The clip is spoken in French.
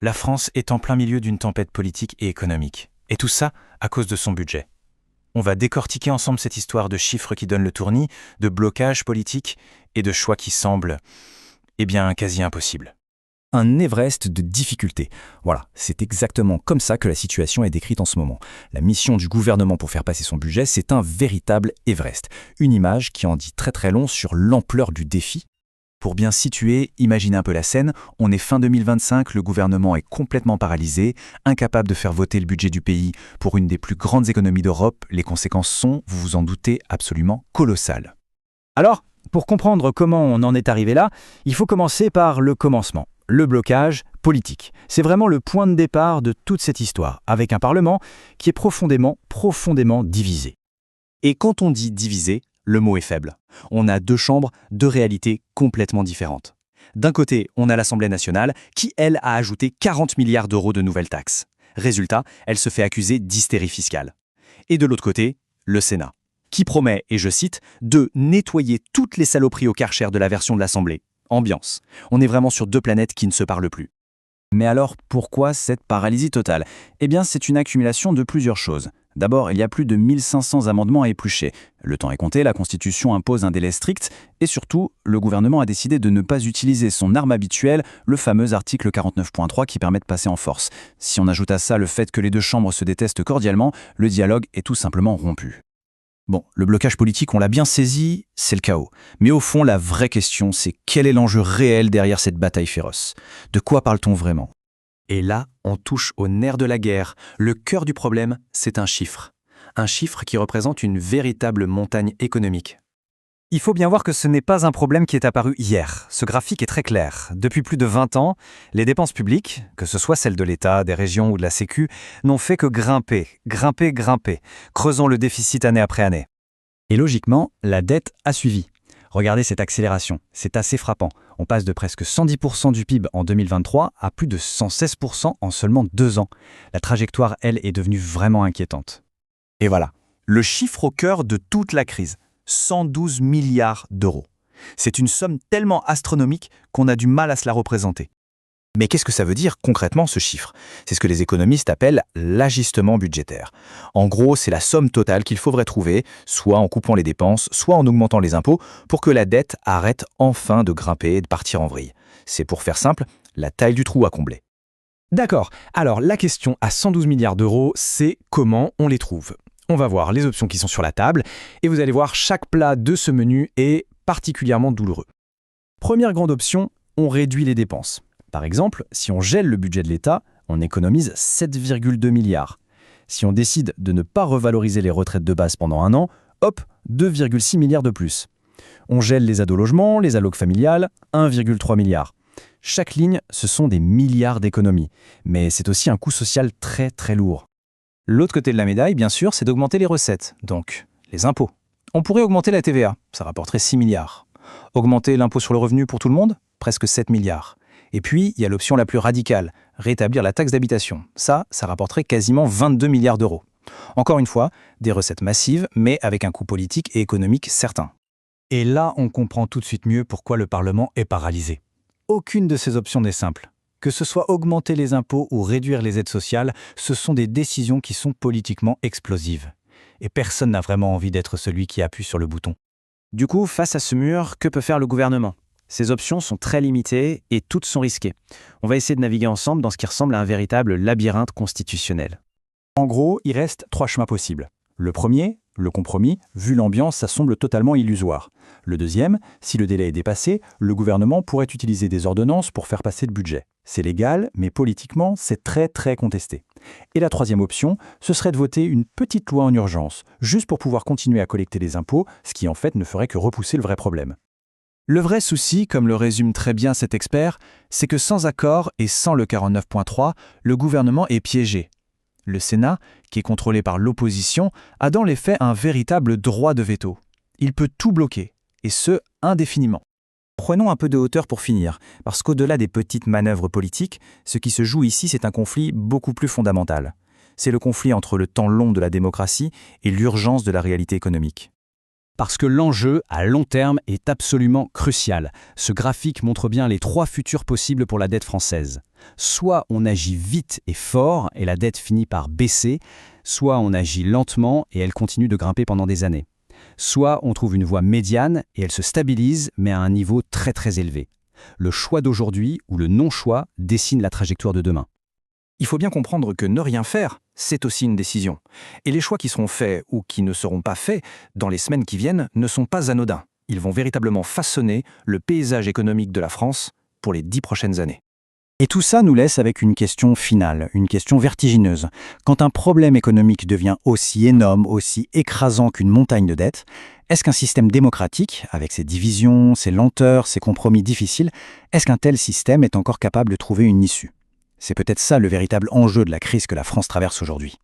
La France est en plein milieu d'une tempête politique et économique. Et tout ça à cause de son budget. On va décortiquer ensemble cette histoire de chiffres qui donnent le tournis, de blocages politiques et de choix qui semblent, quasi impossibles. Un Everest de difficultés. Voilà, c'est exactement comme ça que la situation est décrite en ce moment. La mission du gouvernement pour faire passer son budget, c'est un véritable Everest. Une image qui en dit très très long sur l'ampleur du défi. Pour bien situer, imaginez un peu la scène, on est fin 2025, le gouvernement est complètement paralysé, incapable de faire voter le budget du pays pour une des plus grandes économies d'Europe. Les conséquences sont, vous vous en doutez, absolument colossales. Alors, pour comprendre comment on en est arrivé là, il faut commencer par le commencement. Le blocage politique. C'est vraiment le point de départ de toute cette histoire, avec un Parlement qui est profondément divisé. Et quand on dit divisé, le mot est faible. On a deux chambres, deux réalités complètement différentes. D'un côté, on a l'Assemblée nationale qui, elle, a ajouté 40 milliards d'euros de nouvelles taxes. Résultat, elle se fait accuser d'hystérie fiscale. Et de l'autre côté, le Sénat, qui promet, et je cite, de nettoyer toutes les saloperies au Karcher de la version de l'Assemblée. Ambiance. On est vraiment sur deux planètes qui ne se parlent plus. Mais alors, pourquoi cette paralysie totale ? Eh bien, c'est une accumulation de plusieurs choses. D'abord, il y a plus de 1500 amendements à éplucher. Le temps est compté, la Constitution impose un délai strict, et surtout, le gouvernement a décidé de ne pas utiliser son arme habituelle, le fameux article 49.3 qui permet de passer en force. Si on ajoute à ça le fait que les deux chambres se détestent cordialement, le dialogue est tout simplement rompu. Bon, le blocage politique, on l'a bien saisi, c'est le chaos. Mais au fond, la vraie question, c'est quel est l'enjeu réel derrière cette bataille féroce ? De quoi parle-t-on vraiment ? Et là, on touche au nerf de la guerre. Le cœur du problème, c'est un chiffre. Un chiffre qui représente une véritable montagne économique. Il faut bien voir que ce n'est pas un problème qui est apparu hier. Ce graphique est très clair. Depuis plus de 20 ans, les dépenses publiques, que ce soit celles de l'État, des régions ou de la Sécu, n'ont fait que grimper, creusant le déficit année après année. Et logiquement, la dette a suivi. Regardez cette accélération, c'est assez frappant. On passe de presque 110% du PIB en 2023 à plus de 116% en seulement 2 ans. La trajectoire, elle, est devenue vraiment inquiétante. Et voilà, le chiffre au cœur de toute la crise. 112 milliards d'euros. C'est une somme tellement astronomique qu'on a du mal à se la représenter. Mais qu'est-ce que ça veut dire concrètement ce chiffre ? C'est ce que les économistes appellent l'ajustement budgétaire. En gros, c'est la somme totale qu'il faudrait trouver, soit en coupant les dépenses, soit en augmentant les impôts, pour que la dette arrête enfin de grimper et de partir en vrille. C'est pour faire simple, la taille du trou à combler. D'accord, alors la question à 112 milliards d'euros, c'est comment on les trouve ? On va voir les options qui sont sur la table et vous allez voir chaque plat de ce menu est particulièrement douloureux. Première grande option, on réduit les dépenses. Par exemple, si on gèle le budget de l'État, on économise 7,2 milliards. Si on décide de ne pas revaloriser les retraites de base pendant 1 an, hop, 2,6 milliards de plus. On gèle les aides au logement, les allocs familiales, 1,3 milliard. Chaque ligne, ce sont des milliards d'économies. Mais c'est aussi un coût social très très lourd. L'autre côté de la médaille, bien sûr, c'est d'augmenter les recettes, donc les impôts. On pourrait augmenter la TVA, ça rapporterait 6 milliards. Augmenter l'impôt sur le revenu pour tout le monde, presque 7 milliards. Et puis, il y a l'option la plus radicale, rétablir la taxe d'habitation. Ça rapporterait quasiment 22 milliards d'euros. Encore une fois, des recettes massives, mais avec un coût politique et économique certain. Et là, on comprend tout de suite mieux pourquoi le Parlement est paralysé. Aucune de ces options n'est simple. Que ce soit augmenter les impôts ou réduire les aides sociales, ce sont des décisions qui sont politiquement explosives. Et personne n'a vraiment envie d'être celui qui appuie sur le bouton. Du coup, face à ce mur, que peut faire le gouvernement ? Ces options sont très limitées et toutes sont risquées. On va essayer de naviguer ensemble dans ce qui ressemble à un véritable labyrinthe constitutionnel. En gros, il reste 3 chemins possibles. Le premier, le compromis, vu l'ambiance, ça semble totalement illusoire. Le deuxième, si le délai est dépassé, le gouvernement pourrait utiliser des ordonnances pour faire passer le budget. C'est légal, mais politiquement, c'est très très contesté. Et la troisième option, ce serait de voter une petite loi en urgence, juste pour pouvoir continuer à collecter les impôts, ce qui en fait ne ferait que repousser le vrai problème. Le vrai souci, comme le résume très bien cet expert, c'est que sans accord et sans le 49.3, le gouvernement est piégé. Le Sénat, qui est contrôlé par l'opposition, a dans les faits un véritable droit de veto. Il peut tout bloquer, et ce, indéfiniment. Prenons un peu de hauteur pour finir, parce qu'au-delà des petites manœuvres politiques, ce qui se joue ici, c'est un conflit beaucoup plus fondamental. C'est le conflit entre le temps long de la démocratie et l'urgence de la réalité économique. Parce que l'enjeu, à long terme, est absolument crucial. Ce graphique montre bien les 3 futurs possibles pour la dette française. Soit on agit vite et fort et la dette finit par baisser, soit on agit lentement et elle continue de grimper pendant des années. Soit on trouve une voie médiane et elle se stabilise mais à un niveau très très élevé. Le choix d'aujourd'hui ou le non-choix dessine la trajectoire de demain. Il faut bien comprendre que ne rien faire, c'est aussi une décision. Et les choix qui seront faits ou qui ne seront pas faits dans les semaines qui viennent ne sont pas anodins. Ils vont véritablement façonner le paysage économique de la France pour les 10 prochaines années. Et tout ça nous laisse avec une question finale, une question vertigineuse. Quand un problème économique devient aussi énorme, aussi écrasant qu'une montagne de dettes, est-ce qu'un système démocratique, avec ses divisions, ses lenteurs, ses compromis difficiles, est-ce qu'un tel système est encore capable de trouver une issue ? C'est peut-être ça le véritable enjeu de la crise que la France traverse aujourd'hui.